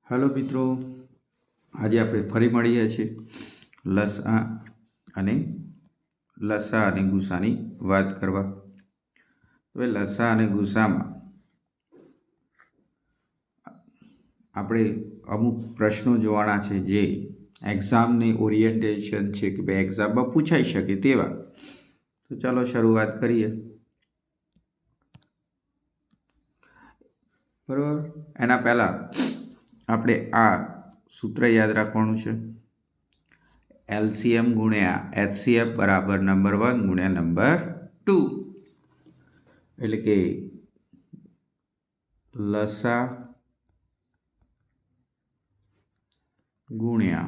Hello मित्रों, आज आप फरी મળીએ છીએ લસા અને ગુસાની વાત કરવા। હવે લસા અને ગુસામાં આપણે અમુક પ્રશ્નો જોવાના છે જે એક્ઝામની ઓરિએન્ટેશન છે કે ભાઈ એક્ઝામમાં પૂછાઈ શકે તેવા। તો ચાલો શરૂઆત કરીએ। બરાબર, એના પહેલાં આપણે આ सूत्र याद राखवानुं छे, एलसीएम गुण्या एचसीएफ बराबर नंबर 1 गुण्या नंबर 2 एटले के लसा गुण्या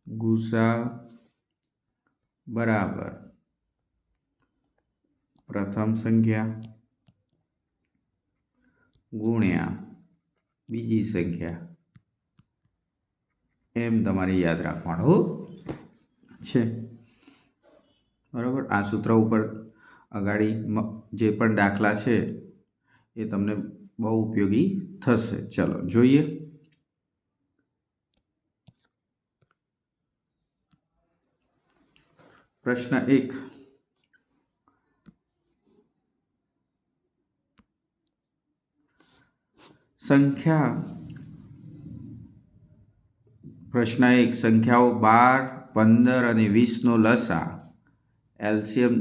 गुसा बराबर प्रथम संख्या गुण्या बीजी संख्या एम तमारे याद राखवानुं छे। बराबर, आ सूत्र पर अगाड़ी जे पण दाखला छे ए तमने बहु उपयोगी थशे। चलो जोईए। प्रश्न 1, संख्या प्रश्न 1 संख्याओं 12, 15 और 20 नो लसा एलसीएम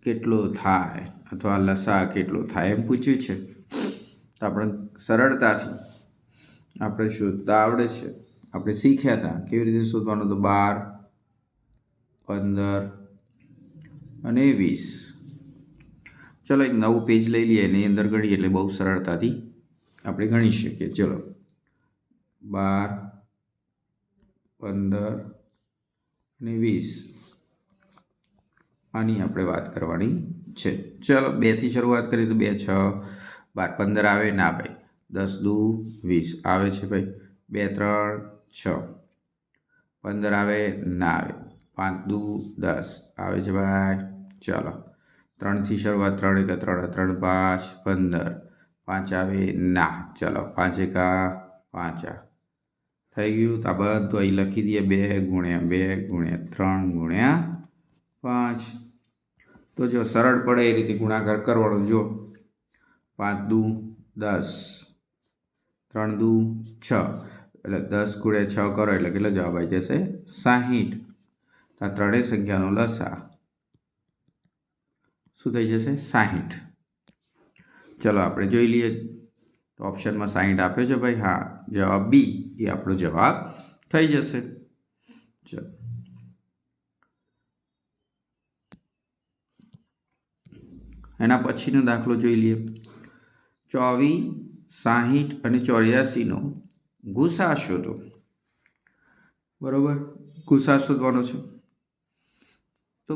केटलो थाय अथवा लसा केटलो थाय एम पूछ्युं छे। तो आपणे सरळताथी आपणे शोधता आवडे छे। आपणे शीख्या था केवी रीते शोधवानुं, तो 12, 15 અને 20। चलो एक नवुं पेज लई लीए, एनी अंदर गणीए એટલે બહુ સરળતાથી આપણે ગણી શકીએ। चलो 12, 15 અને 20 આની આપણે વાત કરવાની છે। चलो 2 થી શરૂઆત કરીએ તો 2 6 12 15 આવે ના ભાઈ, 10 2 20 આવે છે ભાઈ, 2 3 6 15 આવે ના આવે, 5 2 10 આવે છે ભાઈ। चलो 3 થી શરૂઆત 3 1 3 3 5 15 5 આવે ના। चलो 5 1 5 થઈ ગયું। તો આ બધું અહીં લખી દઈએ 2 ગુણ્યા 3 ગુણ્યા 5। તો જો સરળ પડે એ રીતે ગુણાકાર કરવાનો। જો 5 2 10 3 2 6 એટલે 10 ગુણ્યા 6 કરો એટલે કેટલો જવાબ આવી જશે 60। તો આ ત્રણેય સંખ્યાનો લસા શું થઈ જશે 60। चलो આપણે જોઈ લઈએ। तो ऑप्शन में 60 आप्यो छे भाई। हाँ, जवाब बी ये आपणो जवाब थई जशे। चलो एना पछीनो दाखलो जोई लीए। 24, 60 અને 84 नो गुसा शोधो। बराबर, गुसा शोधवानो छे। तो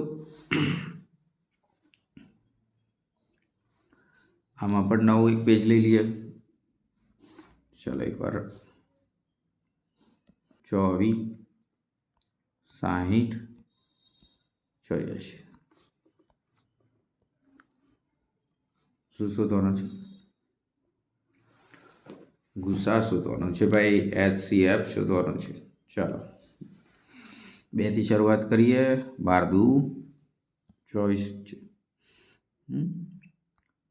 आमां पण नवुं एक पेज लई लीए। चलो एक बार 24, 60, 84 શું શોધવાનો છે? ગુસા શોધવાનો છે ભાઈ, એચસીએફ શોધવાનો છે। ચાલો 2 થી શરૂઆત કરીએ। 12 2 24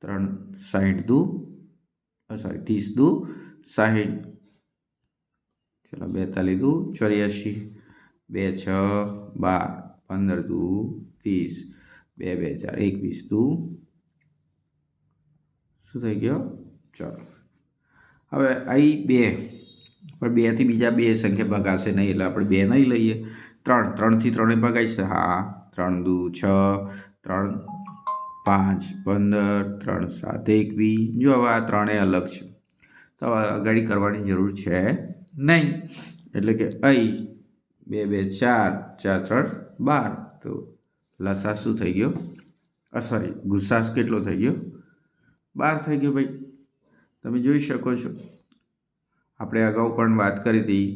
3 60 2 सॉरी 30 2 60। चलो 42 2 84 2 6 12 15 2 30 2 2 4 21 2 શું થઈ ગયો? ચલો હવે અહીં 2 પણ 2 થી બીજા 2 સંખ્યા ભગાશે નહીં એટલે આપણે 2 નહીં લઈએ। 3 3 થી 3 ભગાઈશે। હા, 3 2 6 3 5 15 3 7 21। જો હવે આ ત્રણેય અલગ છે તો આગળ કરવાની જરૂર છે નહીં, એટલે કે અહીં 2 2 4 4 3 12। તો લસા શું થઈ ગયો? સોરી, ગુસા કેટલો થઈ ગયો? 12 થઈ ગયો ભાઈ। તમે જોઈ શકો છો આપણે અગાઉ પણ વાત કરી હતી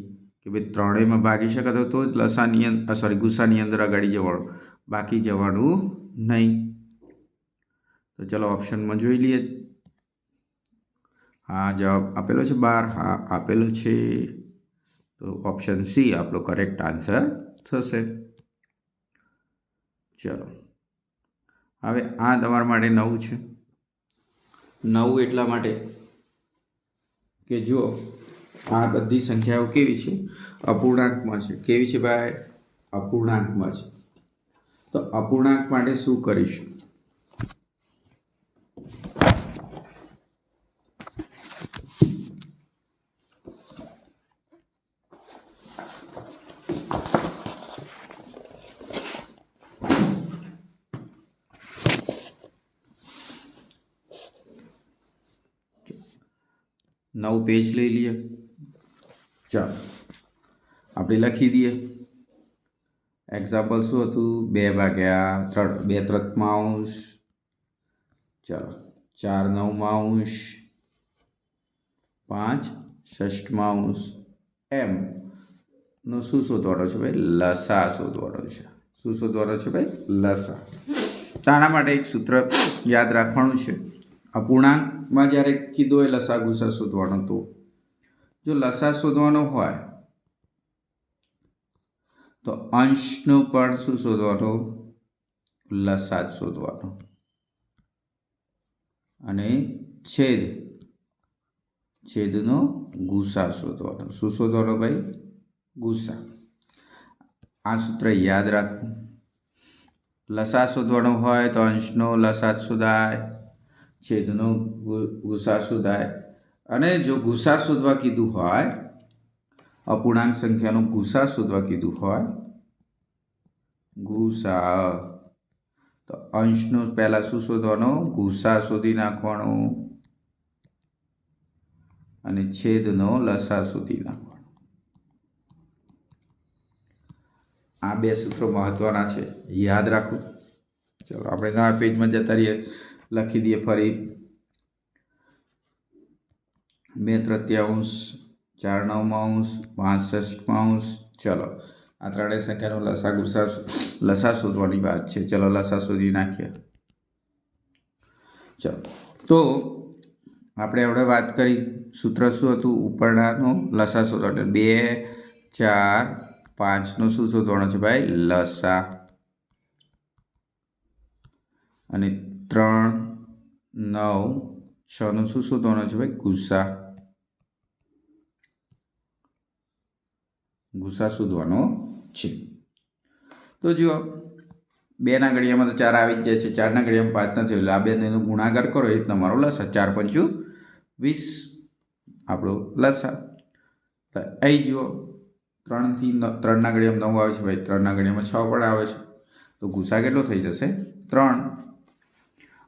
કે ભાઈ ત્રણેયમાં ભાગી શકાતો તો જ લસાની સોરી ગુસાની અંદર આગળ જવાનું, બાકી જવાનું नहीं। तो चलो ऑप्शन में जोई लीए। હા જવાબ આપેલો છે 12, હા આપેલો છે, તો ઓપ્શન સી આપણો કરેક્ટ આન્સર થશે. ચલો હવે આ તમારા માટે 9 છે. 9 એટલા માટે કે જુઓ આ બધી સંખ્યાઓ કેવી છે, અપૂર્ણાંકમાં છે. કેવી છે ભાઈ? અપૂર્ણાંકમાં છે. તો અપૂર્ણાંક માટે શું કરીશું? નવું પેજ લઈ લઈએ. ચાલો આપણે લખી દઈએ. એક્ઝામ્પલ શું હતું? 2/3, 2 તૃતીયાંશ, ચાલો 4 નવમાંશ, 5 ષષ્ઠમાંશ, એમ નો શું શોધવાનો છે ભાઈ? લસા શોધવાનો છે. શું શોધવાનો છે ભાઈ? લસા. તો આના માટે એક સૂત્ર યાદ રાખવાનું છે. અપૂર્ણાંકમાં જ્યારે કીધું હોય લસા ગુસા શોધવાનો, તો જો લસા શોધવાનો હોય તો અંશનો પણ શું શોધવાનો? લસા જ શોધવાનો. અને છેદનો ગુસા શોધવાનો. શું શોધવાનો ભાઈ? ગુસા. આ સૂત્ર યાદ રાખવું. લસા શોધવાનો હોય તો અંશનો લસા શોધાય, છેદનો ગુસા શોધાય. અને જો ગુસા શોધવા કીધું હોય, અપૂર્ણાંક સંખ્યાનો ગુસા શોધવા કીધું હોય, ગુસા, તો અંશનો પહેલા શું શોધવાનો? ગુસા શોધી નાખવાનો અને છેદનો લસા શોધી નાખવાનો. આ બે સૂત્રો મહત્વના છે, યાદ રાખવું. ચલો આપણે નવા પેજમાં જતા રહીએ. લખી દઈએ ફરી. 2 તૃતીયાંશ, 4 નવમાંશ, 5 ષષ્ઠમાંશ. ચલો આ ત્રણેય સંખ્યાનો લસા શોધવાની વાત છે. ચલો લસા શોધી નાખીએ. ચલો તો આપણે હવે વાત કરી, સૂત્ર શું હતું? ઉપરનાનો લસા શોધવાનો. 2, 4, 5નો શું શોધવાનો છે ભાઈ? લસા. અને 3, 9, 6નો શું શોધવાનો છે ભાઈ? ગુસા. ગુસા શોધવાનો છે. તો જુઓ 2ના ઘડિયામાં તો 4 આવી જ જાય છે, 4ના ઘડિયામાં 5 નથી, એટલે આ બેનો ગુણાકાર કરો એ તમારો લસા. 4 પંચું 20 આપણો લસા. તો અહીં જુઓ 3ના ઘડિયામાં 9 આવે છે ભાઈ, 3ના ઘડિયામાં 6 પણ આવે છે. તો ગુસા કેટલો થઈ જશે? 3.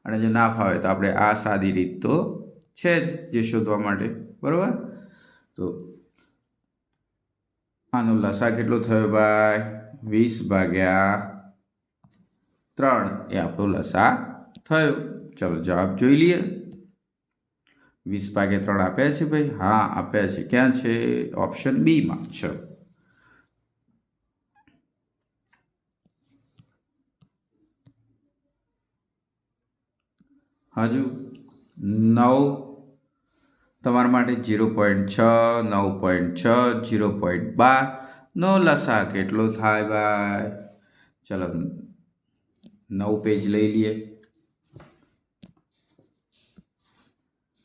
અને જો ના ફાવે તો આપણે આ સાદી રીત તો છે જ જે શોધવા માટે, બરાબર. તો આનો લસા કેટલો થયો ભાઈ? 20/3 એ આપણો લસા થયો. ચલો જવાબ જોઈ લઈએ. 20/3 આપ્યા છે ભાઈ? હા આપ્યા છે. ક્યાં છે? ઓપ્શન બી માં છે. હજુ 9 તમારા માટે 0.6, 9.6, 0.12 નો લસા કેટલો થાય ભાઈ? ચલો નવું પેજ લઈ લઈએ.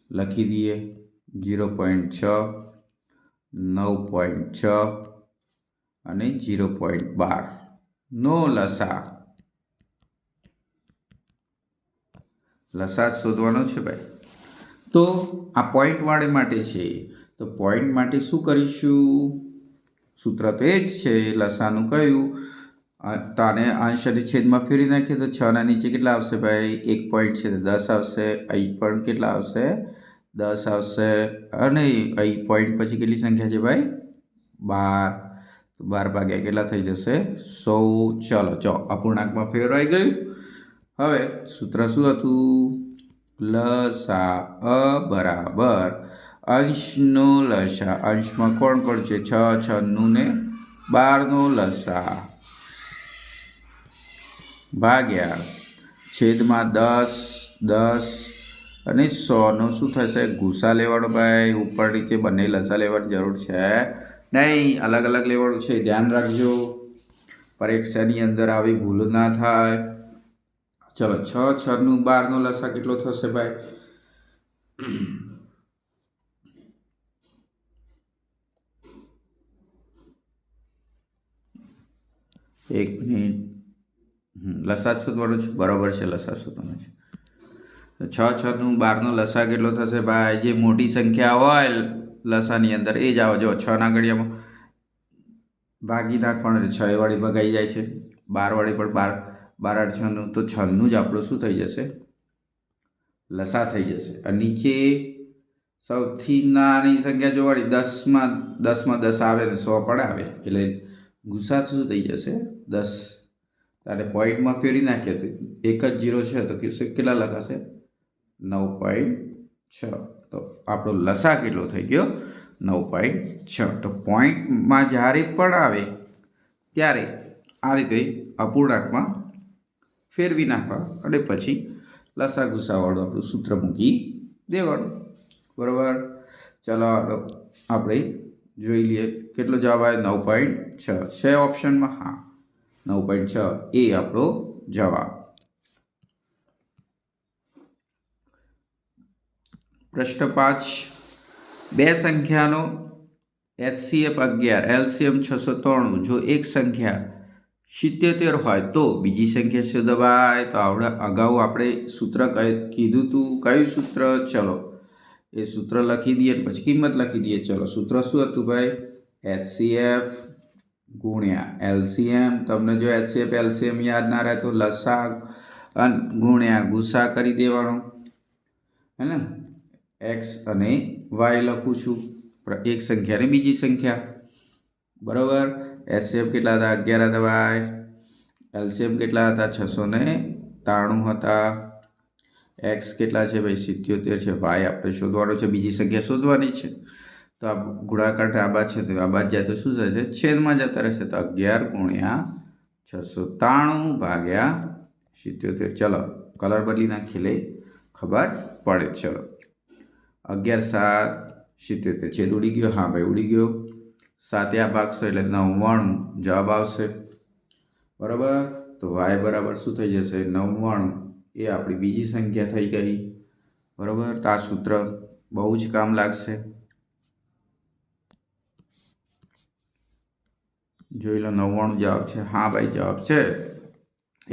લખી દઈએ 0.6, 9.6 અને 0.12 નો લસા. લસા શોધવાનો છે ભાઈ. તો આ પોઈન્ટ વાળે માટે છે. તો પોઈન્ટ માટે શું કરીશું? સૂત્ર તો એ જ છે લસાનું. કયું? તો આને અંશ અને છેદમાં ફેરવી નાખીએ તો 6ના નીચે કેટલા આવશે ભાઈ? 1 પોઈન્ટ છે તો 10 આવશે. અહીં પણ કેટલા આવશે? 10 આવશે. અને અહીં પોઈન્ટ પછી કેટલી સંખ્યા છે ભાઈ? 12. તો 12 કેટલા થઈ જશે? 100. ચલો અપૂર્ણાંકમાં ફેરવાઈ ગયું. હવે સૂત્ર શું હતું? લસા બરાબર અંશનો લસા. અંશમાં કોણ કોણ છે? 6, 96 ને 12નો લસા ભાગ્યા છેદમાં 10, 10 અને 100નો શું થશે? ગુસા લેવાનો ભાઈ. ઉપર નીચે બંને લસા લેવાની જરૂર છે નહીં, અલગ અલગ લેવાનું છે, ધ્યાન રાખજો. પરીક્ષાની અંદર આવી ભૂલ ના થાય. ચલો 6 6 12નો લસા કેટલો થશે ભાઈ? 1 મિનિટ. લસા શોધવાનો છે, બરાબર છે, લસા શોધવાનો છે. 6 6 12નો લસા કેટલો થશે ભાઈ? જે મોટી સંખ્યા હોય લસાની અંદર એ જ આવે. જો 6ના ઘડિયામાં ભાગી નાખવાનું, 6 વાળી ભગાઈ જાય છે, 12 વાળી પણ 12 8 6 તો 6નું જ આપણું શું થઈ જશે? લસા થઈ જશે. અને નીચે સૌથી નાની સંખ્યા જોવાની 10માં 10 આવે ને 100 પણ આવે એટલે ગુસા શું થઈ જશે? 10. તારે પોઈન્ટમાં ફેરવી નાખીએ તો એક જ 0 છે તો કેટલા લખાશે? 9.6. તો આપણો લસા કેટલો થઈ ગયો? 9.6. તો પોઈન્ટમાં જ્યારે પણ આવે ત્યારે આ રીતે અપૂર્ણાંકમાં ફેરવી નાખવા અને પછી લસા ગુસાવાળું આપણું સૂત્ર મૂકી દેવાનું. બરાબર. ચાલો આપણે જોઈ લઈએ કેટલો જવાબ આવે? 9.6 છે ઓપ્શનમાં. હા, 9.6 એ આપણો જવાબ. પ્રશ્ન 5. બે સંખ્યાનો HCF 11 LCM 693 જો એક સંખ્યા 77 હોય તો બીજી સંખ્યા શું દબાય? તો અગાઉ આપણે સૂત્ર કીધું હતું. કયું સૂત્ર? ચલો એ સૂત્ર લખી દઈએ પછી કિંમત લખી દઈએ. ચલો સૂત્ર શું હતું ભાઈ? HCF ગુણ્યા LCM. તમને જો HCF LCM યાદ ના રહે તો લસા ગુણ્યા ગુસા કરી દેવાનો, હે ને? x અને y લખું છું, એક સંખ્યા ને બીજી સંખ્યા. બરાબર. HCF કેટલા હતા? 11 હતા ભાઈ. LCM કેટલા હતા? 693 હતા. x કેટલા છે ભાઈ? 77 છે. y આપણે શોધવાનો છે, બીજી સંખ્યા શોધવાની છે. તો આ ગુણાકાર આ બાદ છે તો આ બાદ જાય તો શું થશે? છેદમાં જતા રહેશે. તો 11 ગુણ્યા 693 ભાગ્યા 77. ચલો કલર બદલી નાખી લે, ખબર પડે. ચલો 11 7 77 છેદ ઉડી ગયો. હા ભાઈ ઉડી ગયો. 7 આ ભાગશો એટલે 99 જવાબ આવશે. બરાબર. તો y બરાબર શું થઈ જશે? 99. એ આપણી બીજી સંખ્યા થઈ ગઈ. બરાબર. તો આ સૂત્ર બહુ જ કામ લાગશે. જોઈ લો 99 જવાબ છે. હા ભાઈ જવાબ છે.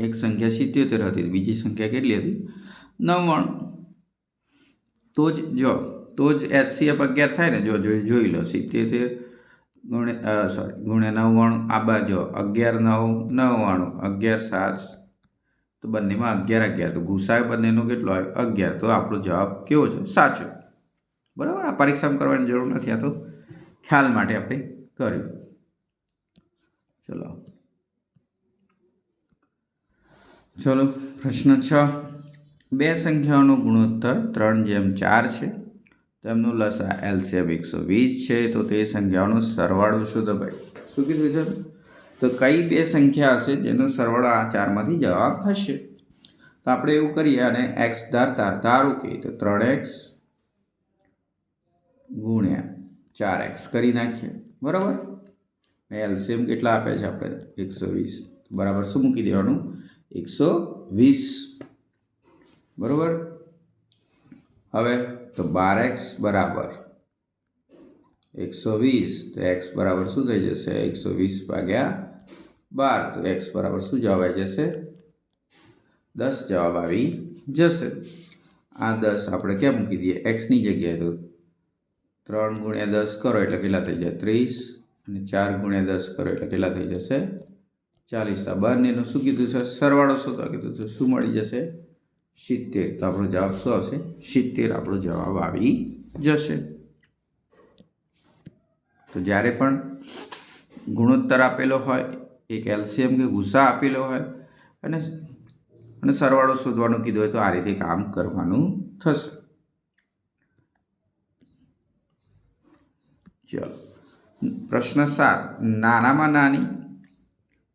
એક સંખ્યા 77 હતી, બીજી સંખ્યા કેટલી હતી? 99. તો જ HCF 11 થાય ને. જોઈ લો 77 ગુણ્યા 99 આ બાજુ 11 9 99 11 7 તો બંનેમાં 11 11 તો ગુસાય બંનેનો કેટલો આવ્યો? 11. તો આપણો જવાબ કેવો છે? સાચો. બરાબર. આ પરીક્ષામાં કરવાની જરૂર નથી, આ તો ખ્યાલ માટે આપણે કર્યું. ચલો પ્રશ્ન 6. બે સંખ્યાઓનો ગુણોત્તર 3:4 છે. તેમનું લસા LCM 120 છે. તો તે સંખ્યાઓનો સરવાળો શોધો ભાઈ. શું કીધું છે? તો કઈ બે સંખ્યા હશે જેનો સરવાળો આ ચારમાંથી જવાબ હશે? તો આપણે એવું કરીએ અને x ધારો કે તો 3x ગુણ્યા 4x કરી નાખીએ. બરાબર. LCM કેટલા આપે છે આપણે? 120. બરાબર શું મૂકી દેવાનું? 120. બરાબર. હવે તો 12x બરાબર 120. તો x બરાબર શું થઈ જશે? 120 ભાગ્યા 12. તો x બરાબર શું જવાબ આવી જશે? 10 જવાબ આવી જશે. આ 10 આપણે ક્યાં મૂકી દઈએ? xની જગ્યાએ. તો 3 ગુણ્યા 10 કરો એટલે કેટલા થઈ જાય? 30. અને 4 ગુણ્યા 10 કરો એટલે કેટલા થઈ જશે? 40. આ બંનેનું શું કીધું છે? સરવાળો શોધવા કીધું છે. શું મળી જશે? 70. તો આપણો જવાબ શું આવશે? 70 આપણો જવાબ આવી જશે. તો જ્યારે પણ ગુણોત્તર આપેલો હોય, એક LCM કે ગુસા આપેલો હોય અને સરવાળો શોધવાનું કીધું હોય તો આ રીતે કામ કરવાનું થશે. ચલો પ્રશ્ન 7. નાનામાં નાની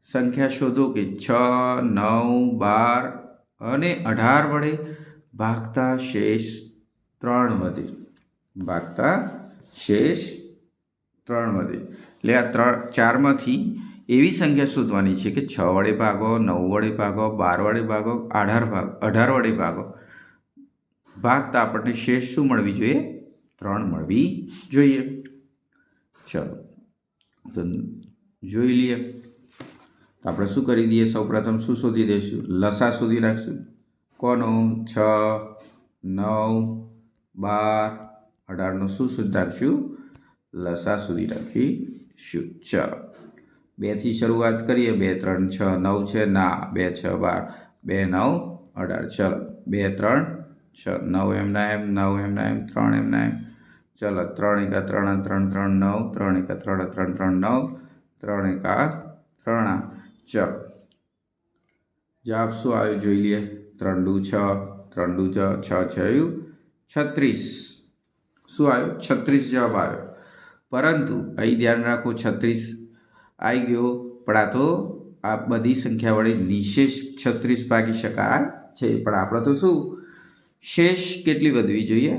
સંખ્યા શોધો કે 6 9 12 અને 18 વડે ભાગતા શેષ 3 વધે, ભાગતા શેષ 3 વધે. એટલે આ 4માંથી એવી સંખ્યા શોધવાની છે કે 6 વડે ભાગો, 9 વડે ભાગો, 12 વડે ભાગો, 18 વડે ભાગો. ભાગતા આપણને શેષ શું મળવી જોઈએ? 3 મળવી જોઈએ. ચલો તો જોઈ લઈએ. આપણે શું કરી દઈએ? સૌપ્રથમ શું શોધી દઈશું? લસા શોધી નાખશું. કોનો? 6, 9, 12, 18નો શું શોધી નાખશું? લસા શોધી નાખીશું. ચલો 2થી શરૂઆત કરીએ. 2, 3, 6, 9 છે ના, 2, 6, 12, 2, 9, 18. ચલો 2, 3, 6, 9 એમના એમ, 9 એમના એમ, 3 એમના એમ. ચલો 3 એકા 3, 3, 3, 9, 3 એકા 3, 3, 3, 9, 3 એકા 3. ચલો જવાબ શું આવ્યો જોઈ લઈએ. 3 દુ 6, 3 દુ 6, 6 થયું 36. શું આવ્યું? 36 જવાબ આવ્યો. પરંતુ અહીં ધ્યાન રાખો, 36 આવી ગયો, પણ આ તો આ બધી સંખ્યા વડે નિશેષ 36 ભાગી શકાય છે. પણ આપણે તો શું શેષ કેટલી વધવી જોઈએ?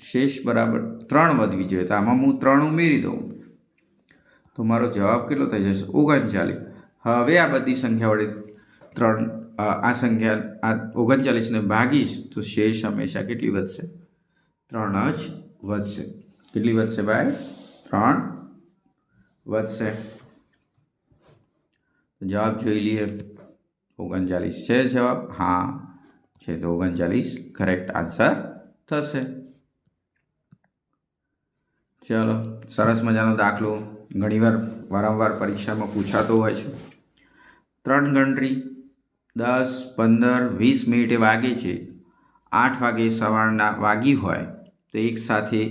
શેષ બરાબર 3 વધવી જોઈએ. તો આમાં હું 3 ઉમેરી દઉં તો મારો જવાબ કેટલો થઈ જશે? 39. હવે આ બધી સંખ્યા વડે 3 આ સંખ્યા આ 39ને ભાગીશ તો શેષ હંમેશા કેટલી વધશે? 3 જ વધશે. કેટલી વધશે ભાઈ? 3 વધશે. જવાબ જોઈ લઈએ. 39 છે જવાબ? હા છે. તો 39 કરેક્ટ આન્સર થશે. ચલો સરસ મજાનો દાખલો ઘણીવાર વારંવાર પરીક્ષામાં પૂછાતો હોય છે. 3 ગણતરી 10, 15, 20 મિનિટે વાગે છે. 8 વાગે સવારના વાગી હોય તો એક સાથે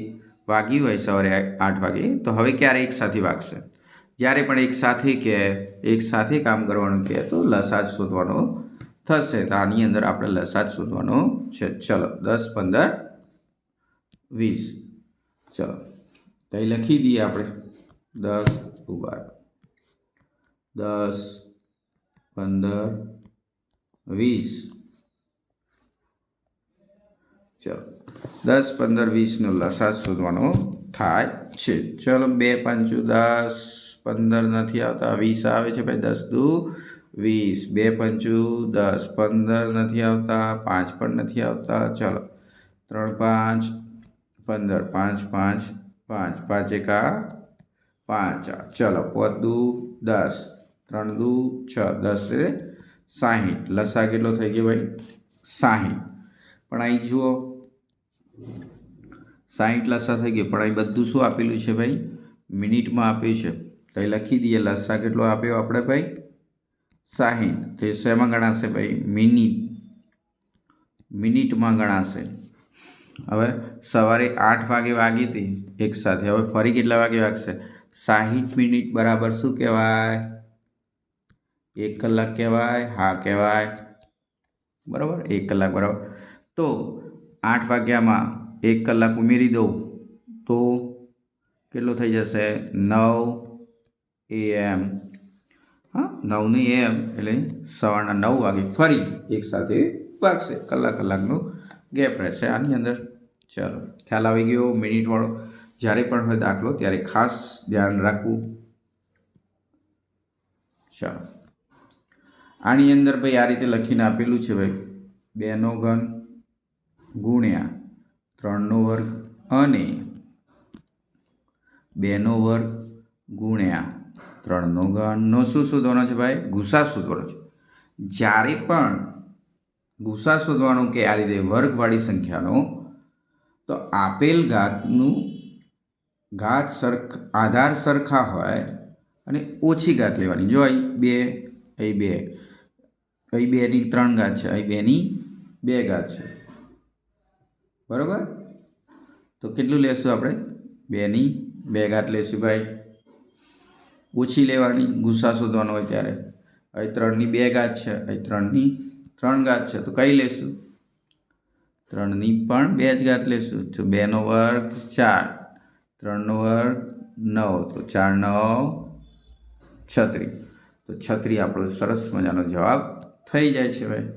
વાગી હોય સવારે 8 વાગે, તો હવે ક્યારે એક સાથે વાગશે? જ્યારે પણ એક સાથે કહે, એક સાથે કામ કરવાનું કહે તો લસા જ શોધવાનો થશે. તો આની અંદર આપણે લસા જ શોધવાનો છે. ચલો 10, 15, 20. ચલો તો લખી દઈએ આપણે. 10, 10, 15, 20. ચલો 10, 15, 20નો લસા શોધવાનો થાય છે. ચલો 2 5 10, 15 નથી આવતા, 20 આવે છે ભાઈ. 10 દુ 20, 2 5 10, 15 નથી આવતા, 5 પણ નથી આવતા. ચલો 3 5 15, 5 5 5, 5 એકા 5. ચલો 5 દુ 10, 3 દુ 6, 10 60. લસા કેટલો થઈ ગયો ભાઈ? 60. પણ અહીં જુઓ 60 લસા થઈ ગયો, પણ અહીં બધું શું આપેલું છે ભાઈ? મિનિટમાં આપ્યું છે. તો એ લખી દઈએ. લસા કેટલો આપ્યો આપણે ભાઈ? 60. તો એ શેમાં ગણાશે ભાઈ? મિનિટમાં ગણાશે. હવે સવારે 8 વાગે વાગી હતી એક સાથે, હવે ફરી કેટલા વાગે વાગશે? 60 મિનિટ બરાબર શું કહેવાય? 1 કલાક કહેવાય? હા કહેવાય. બરાબર, 1 કલાક બરાબર. તો 8 વાગ્યામાં 1 કલાક ઉમેરી દઉં તો કેટલો થઈ જશે? 9 AM. હા 9 AM એટલે સવારના 9 વાગે ફરી એક સાથે વાગશે. કલાકનો ગેપ રહેશે આની અંદર. ચલો ખ્યાલ આવી ગયો મિનિટવાળો? જ્યારે પણ હોય દાખલો ત્યારે ખાસ ધ્યાન રાખવું. ચલો આની અંદર ભાઈ આ રીતે લખીને આપેલું છે ભાઈ. 2નો ઘન ગુણ્યા 3નો વર્ગ અને 2નો વર્ગ ગુણ્યા 3નો ઘનનો શું શોધવાનો છે ભાઈ? ગુસા શોધવાનો છે. જ્યારે પણ ગુસા શોધવાનો કે આ રીતે વર્ગવાળી સંખ્યાનો, તો આપેલ ઘાતનું આધાર સરખા હોય અને ઓછી ઘાત લેવાની. જો અહીં 2, અહીં 2, અહીં 2ની 3 ઘાત છે, અહીં 2ની 2 ઘાત છે. બરાબર, તો કેટલું લેશું આપણે? 2ની 2 ઘાત લેશું ભાઈ. ઓછી લેવાની ગુસા શોધવાનો હોય ત્યારે. અહીં 3ની 2 ઘાત છે, અહીં 3ની 3 ઘાત છે, તો કઈ લેશું? 3ની પણ 2 જ ઘાત લેશું. તો 2નો વર્ગ 4, 3નો વર્ગ 9, તો 4 9 36. તો 36 આપણો સરસ મજાનો જવાબ થઈ જાય છે ભાઈ.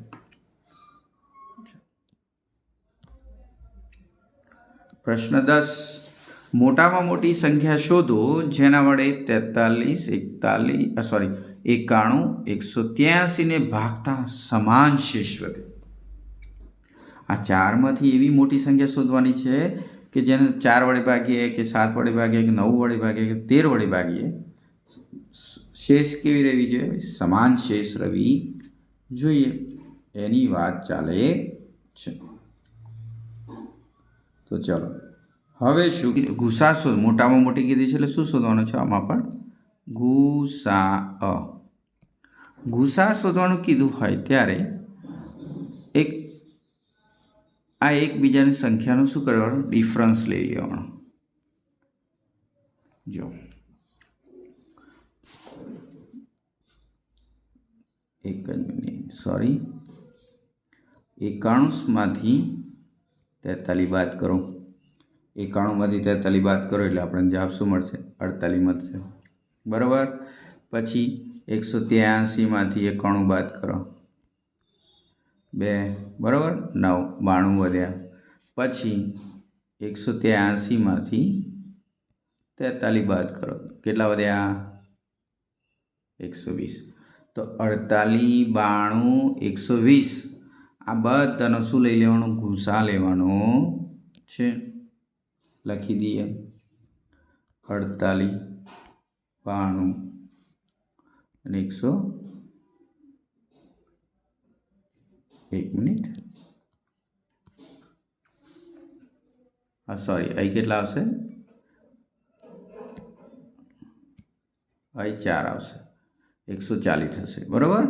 પ્રશ્ન 10, મોટામાં મોટી સંખ્યા શોધો જેના વડે 91, 183 ને ભાગતા સમાન શેષ વધે. આ ચારમાંથી એવી મોટી સંખ્યા શોધવાની છે કે જેને 4 વડે ભાગીએ કે 7 વડે ભાગીએ કે 9 વડે ભાગીએ કે 13 વડે ભાગીએ, શેષ કેવી રહેવી જોઈએ? સમાન શેષ રહેવી જોઈએ. એની વાત ચાલે છે. તો ચાલો હવે શું ગુસા શોધ, મોટામાં મોટી કીધી છે એટલે શું શોધવાનું છે? આમાં પણ ગુસા શોધવાનું કીધું હોય ત્યારે આ એકબીજાની સંખ્યાનું શું કરવાનું? ડિફરન્સ લઈ લેવાનો. જો 91માંથી 43 બાદ કરો. 91માંથી 43 બાદ કરો એટલે આપણને જવાબ શું મળશે? 48 મળશે. બરાબર. પછી 183માંથી 91 બાદ કરો, 2. બરાબર. 9, 92 વધ્યા. પછી 183માંથી 43 બાદ કરો, કેટલા વધ્યા? 120. તો 48, 92, 120 આ બધાનો શું લઈ લેવાનું? ગુસા લેવાનો છે. લખી દઈએ 48, 92 અને 100. એક મિનિટ, સોરી, અહીં કેટલા આવશે? અહીં 4 આવશે, 140 થશે. બરાબર.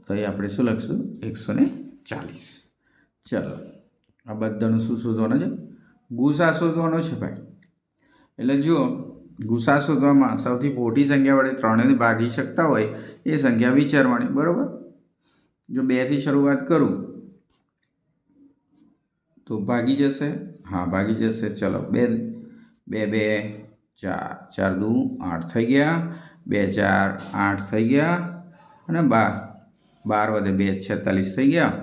તો અહીં આપણે શું લખશું? 140. ચાલો, આ બધાનું શું શોધવાનું છે? ગુસા શોધવાનો છે ભાઈ. એટલે જુઓ, ગુસા શોધવામાં સૌથી મોટી સંખ્યા વડે 3ને ભાગી શકતા હોય એ સંખ્યા વિચારવાની. બરાબર. જો 2થી શરૂઆત કરું તો ભાગી જશે. હા, ભાગી જશે. ચલો, 2 2 4 4 દુ 8 થઈ ગયા, 2 4 8 થઈ ગયા, અને 12 વધે 2 46 થઈ ગયા,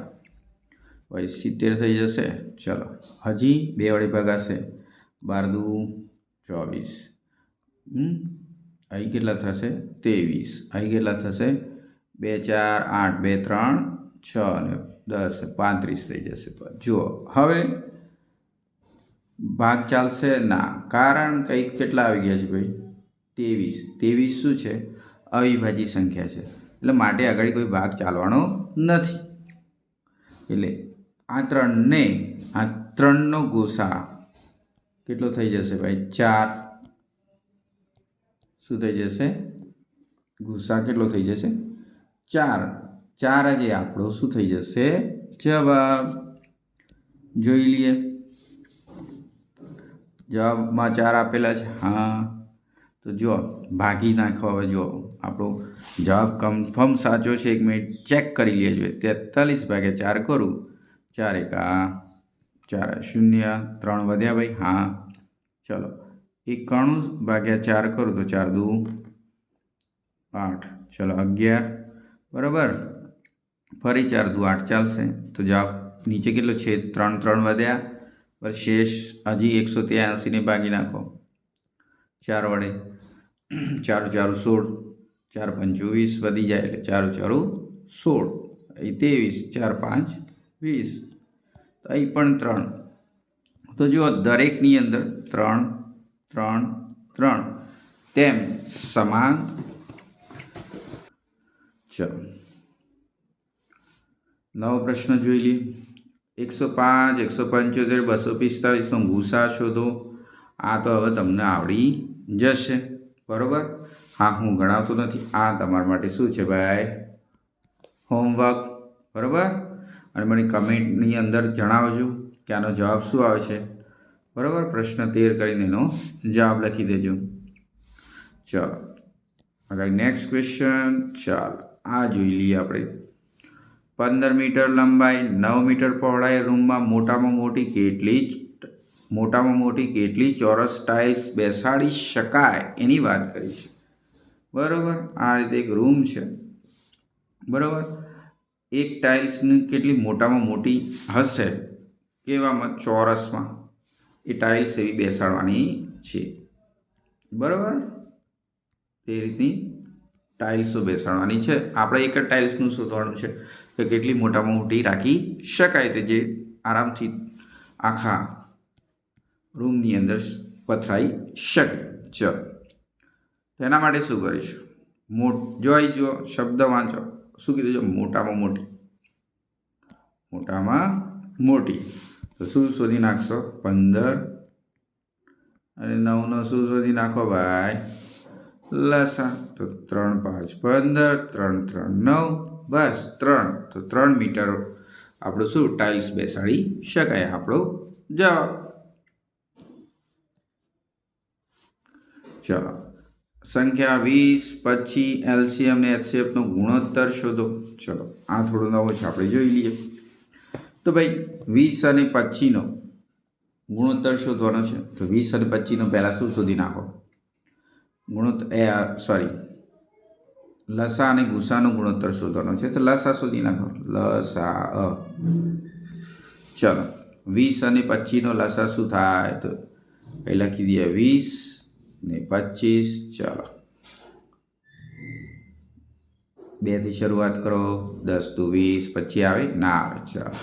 પછી 70 થઈ જશે. ચલો, હજી 2 વડે ભાગાશે. 12 દુ 24. અહીં કેટલા થશે? 23. અહીં કેટલા થશે? 2 4 8 2 3 6 અને 10 35 થઈ જશે. જુઓ, હવે ભાગ ચાલશે ના, કારણ કંઈક કેટલા આવી ગયા છે ભાઈ? 23. 23 શું છે? અવિભાજ્ય સંખ્યા છે, એટલે માટે આગળ કોઈ ભાગ ચાલવાનો નથી. એટલે આ 3નો ગુસા કેટલો થઈ જશે ભાઈ? 4. શું થઈ જશે? ગુસા કેટલો થઈ જશે? 4. 4 જ આપણો શું થઈ જશે? જવાબ. જોઈ લઈએ, જવાબમાં 4 આપેલા છે. હા, તો જો ભાગી નાખો. હવે જો આપણો જવાબ કન્ફર્મ સાચો છે. 1 મિનિટ ચેક કરી લેજો. 43 ભાગ્યા 4 કરું, 4 એકા 4, 0, 3 વધ્યા ભાઈ. હા, ચલો, 91 ભાગ્યા 4 કરું તો 4 દુ 8, ચલો 11. બરાબર. ફરી 4 દુ 8 ચાલશે. તો જવાબ નીચે કેટલો છે? 3 3 વધ્યા. બસ શેષ હજી 183ને ભાગી નાખો 4 વડે. 4 4 16, 4 5 20 વધી જાય એટલે 4 4 16, અહીં 23, 4 5 20, તો અહીં પણ 3. તો જુઓ, દરેકની અંદર 3 3 3 તેમ સમાન. ચલો, નવો પ્રશ્ન જોઈ લઈએ. 105, 175, 245નો ગુસા શોધો. આ તો હવે તમને આવડી જશે. બરાબર. હા, હું ગણાવતો નથી. આ તમારા માટે શું છે ભાઈ? હોમવર્ક. બરાબર. અને મને કમેન્ટની અંદર જણાવજો કે આનો જવાબ શું આવે છે. બરાબર. પ્રશ્ન 13 કરીને એનો જવાબ લખી દેજો. ચલો, આગળ નેક્સ્ટ ક્વેશ્ચન. ચાલો, આ જોઈ લઈએ આપણે. 15 મીટર લંબાઈ, 9 મીટર પહોળાઈ રૂમમાં મોટામાં મોટી કેટલી ચોરસ ટાઇલ્સ બેસાડી શકાય એની વાત કરી છે. બરાબર. આ રીતે એક રૂમ છે, બરાબર. એક ટાઇલ્સની કેટલી મોટામાં મોટી હશે, કેવામાં ચોરસમાં એ ટાઇલ્સ એવી બેસાડવાની છે. બરાબર. તે રીતની ટાઇલ્સો બેસાડવાની છે. આપણે એક જ ટાઇલ્સનું શોધવાનું છે કે કેટલી મોટામાં મોટી રાખી શકાય, તે જે આરામથી આખા રૂમની અંદર પથરાઈ શકે. ચલો, તેના માટે શું કરીશું? જોઈ જો શબ્દ વાંચો. શું કીધું છે? મોટામાં મોટી. મોટામાં મોટી તો શું શોધી નાખશો? 15 અને 9નો શું શોધી નાખો ભાઈ? લસા. તો 3 5 15, 3 3 9, બસ 3. તો 3 મીટર આપણું શું ટાઇલ્સ બેસાડી શકાય, આપણો જવાબ. ચલો, સંખ્યા 20 પછી એલસીએમ ને એચસીએફનો ગુણોત્તર શોધો. ચલો, આ થોડો નવો છે, આપણે જોઈ લઈએ. તો ભાઈ 20 અને 25નો ગુણોત્તર શોધવાનો છે. તો 20 અને 25નો પહેલાં શું શોધી નાખો? લસા અને ગુસાનો ગુણોત્તર શોધવાનો છે. તો લસા શોધી નાખો. લસા. ચલો, 20 અને 25નો લસા શું થાય? તો એ લખી દઈએ 20 ને 25. ચાલો, 2 થી શરૂઆત કરો. 10 દુ 20, પછી આવે? ના આવે. ચાલો,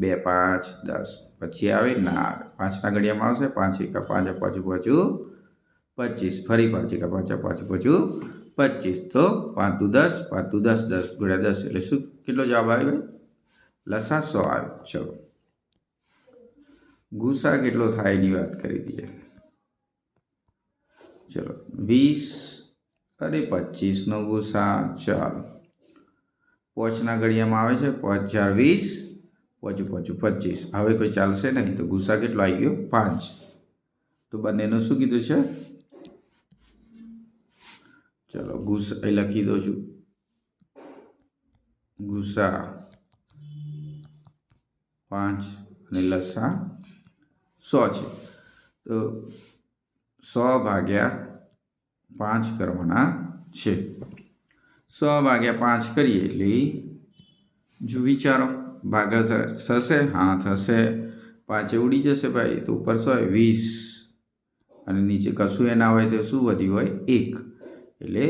2 5 10, પછી આવે? ના આવે. 5ના ઘડિયામાં આવશે? 5 એકા 5 પાછું 25, ફરી 5 એકા 5 પાછું 25. તો 5 દુ 10, 5 દુ 10, 10 ગુણ્યા 10 એટલે શું, કેટલો જવાબ આવ્યો? લસા 100 આવ્યો. ચલો, ગુસા કેટલો થાય એની વાત કરી દઈએ. ચલો, 20 અને 25નો ગુસા. ચાલો, 5ના ઘડિયામાં આવે છે? 5 4 20, પાછું 25. હવે કોઈ ચાલશે નહીં, તો ગુસા કેટલો આવી ગયો? 5. તો બંનેનું શું કીધું છે? ચલો, ગુસા એ લખી દઉં છું. ગુસા 5 અને લસા 100 છે. તો 100 ભાગ્યા 5 કરવાના છે. 100 ભાગ્યા 5 કરીએ એટલે જો વિચારો, ભાગા થશે? હા થશે. 5 ઉડી જશે ભાઈ, તો ઉપર 100 20 અને નીચે કશું એના હોય તો શું વધ્યું હોય? 1. એટલે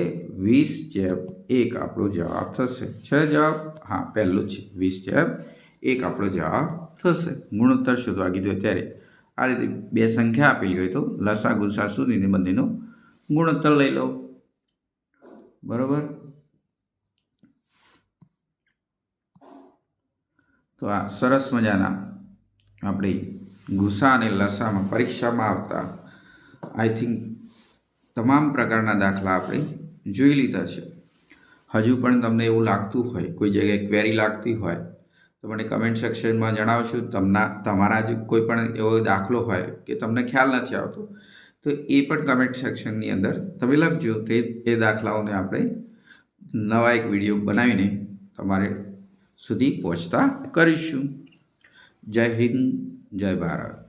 20/1 આપણો જવાબ થશે. છે જવાબ? હા, પહેલું છે. 20/1 આપણો જવાબ થશે. ગુણોત્તર શોધવા કીધું ત્યારે આ રીતે 2 સંખ્યા આપેલી હોય તો લસા ગુસા શોધીને બંનેનો ગુણોત્તર લઈ લો. બરાબર. તો આ સરસ મજાના આપણે ગુસા અને લસામાં પરીક્ષામાં આવતા આઈ થિંક તમામ પ્રકારના દાખલા આપણે જોઈ લીધા છે. હજુ પણ તમને એવું લાગતું હોય, કોઈ જગ્યાએ ક્વેરી લાગતી હોય, તો મને કમેન્ટ સેક્શનમાં જણાવશો. તમારા જ કોઈ પણ એવો દાખલો હોય કે તમને ખ્યાલ નથી આવતો, તો એ પણ કમેન્ટ સેક્શનની અંદર તમે લખજો. એ દાખલાઓને આપણે નવા એક વિડીયો બનાવીને તમારે સુધી પહોંચતા કરીશું. જય હિન્દ, જય ભારત.